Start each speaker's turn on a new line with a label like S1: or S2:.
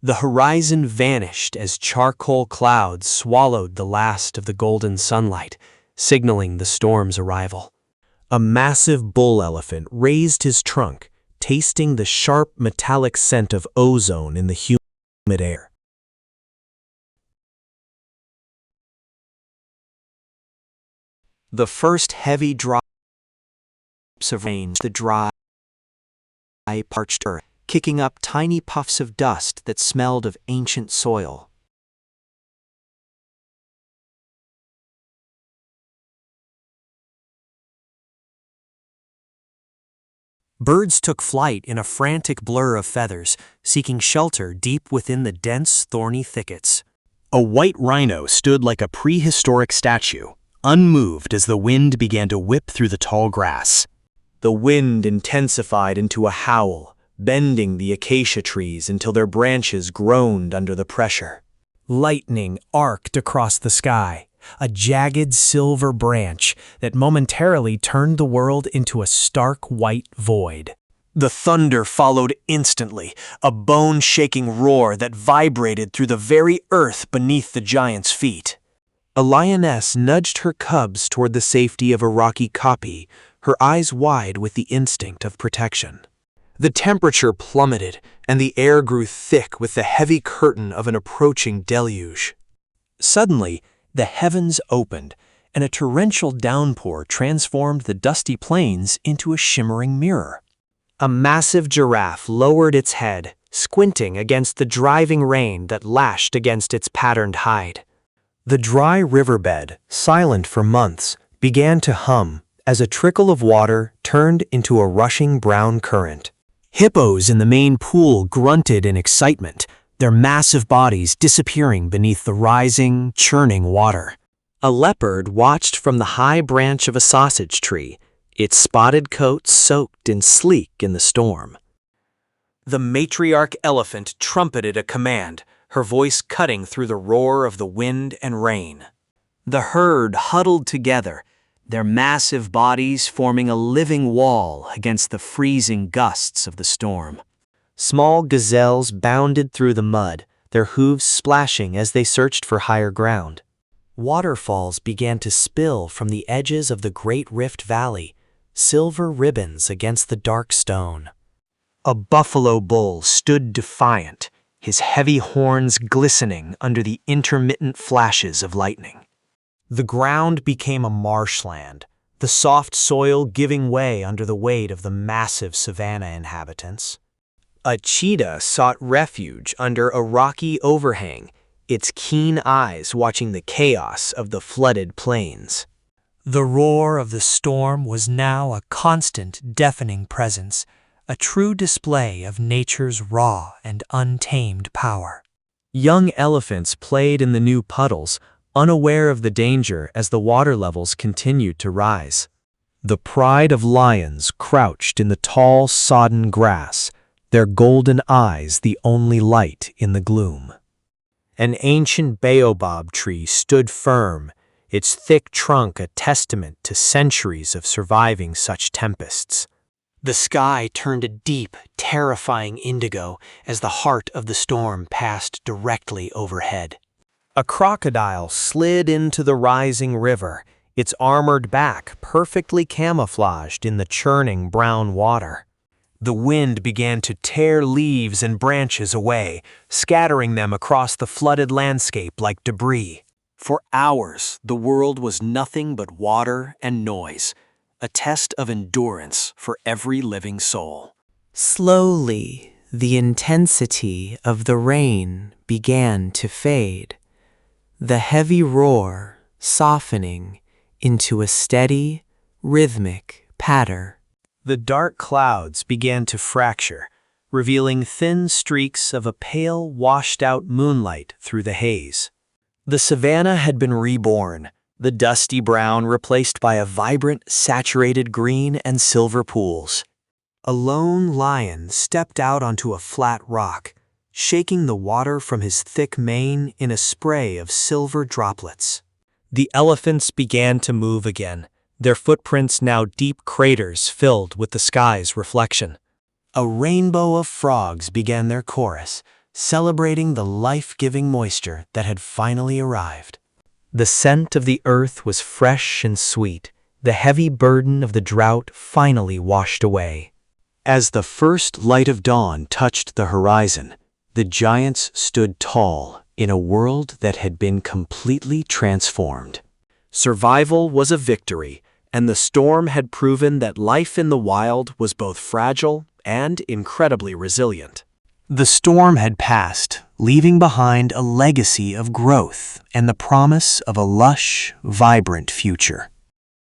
S1: The horizon vanished as charcoal clouds swallowed the last of the golden sunlight, signaling the storm's arrival. A massive bull elephant raised his trunk, tasting the sharp metallic scent of ozone in the humid air. The first heavy drops of rain, the dry, parched earth, kicking up tiny puffs of dust that smelled of ancient soil. Birds took flight in a frantic blur of feathers, seeking shelter deep within the dense, thorny thickets. A white rhino stood like a prehistoric statue, unmoved as the wind began to whip through the tall grass. The wind intensified into a howl, bending the acacia trees until their branches groaned under the pressure. Lightning arced across the sky, a jagged silver branch that momentarily turned the world into a stark white void. The thunder followed instantly, a bone-shaking roar that vibrated through the very earth beneath the giant's feet. A lioness nudged her cubs toward the safety of a rocky kopje, her eyes wide with the instinct of protection. The temperature plummeted, and the air grew thick with the heavy curtain of an approaching deluge. Suddenly, the heavens opened, and a torrential downpour transformed the dusty plains into a shimmering mirror. A massive giraffe lowered its head, squinting against the driving rain that lashed against its patterned hide. The dry riverbed, silent for months, began to hum as a trickle of water turned into a rushing brown current. Hippos in the main pool grunted in excitement, their massive bodies disappearing beneath the rising, churning water. A leopard watched from the high branch of a sausage tree, its spotted coat soaked and sleek in the storm. The matriarch elephant trumpeted a command, her voice cutting through the roar of the wind and rain. The herd huddled together, their massive bodies forming a living wall against the freezing gusts of the storm. Small gazelles bounded through the mud, their hooves splashing as they searched for higher ground. Waterfalls began to spill from the edges of the Great Rift Valley, silver ribbons against the dark stone. A buffalo bull stood defiant, his heavy horns glistening under the intermittent flashes of lightning. The ground became a marshland, the soft soil giving way under the weight of the massive savanna inhabitants. A cheetah sought refuge under a rocky overhang, its keen eyes watching the chaos of the flooded plains. The roar of the storm was now a constant, deafening presence, a true display of nature's raw and untamed power. Young elephants played in the new puddles, unaware of the danger as the water levels continued to rise. The pride of lions crouched in the tall, sodden grass, their golden eyes the only light in the gloom. An ancient baobab tree stood firm, its thick trunk a testament to centuries of surviving such tempests. The sky turned a deep, terrifying indigo as the heart of the storm passed directly overhead. A crocodile slid into the rising river, its armored back perfectly camouflaged in the churning brown water. The wind began to tear leaves and branches away, scattering them across the flooded landscape like debris. For hours, the world was nothing but water and noise, a test of endurance for every living soul. Slowly, the intensity of the rain began to fade, the heavy roar softening into a steady, rhythmic patter. The dark clouds began to fracture, revealing thin streaks of a pale, washed-out moonlight through the haze. The savanna had been reborn, the dusty brown replaced by a vibrant, saturated green and silver pools. A lone lion stepped out onto a flat rock, shaking the water from his thick mane in a spray of silver droplets. The elephants began to move again, their footprints now deep craters filled with the sky's reflection. A rainbow of frogs began their chorus, celebrating the life-giving moisture that had finally arrived. The scent of the earth was fresh and sweet, the heavy burden of the drought finally washed away. As the first light of dawn touched the horizon, the giants stood tall in a world that had been completely transformed. Survival was a victory, and the storm had proven that life in the wild was both fragile and incredibly resilient. The storm had passed, leaving behind a legacy of growth and the promise of a lush, vibrant future.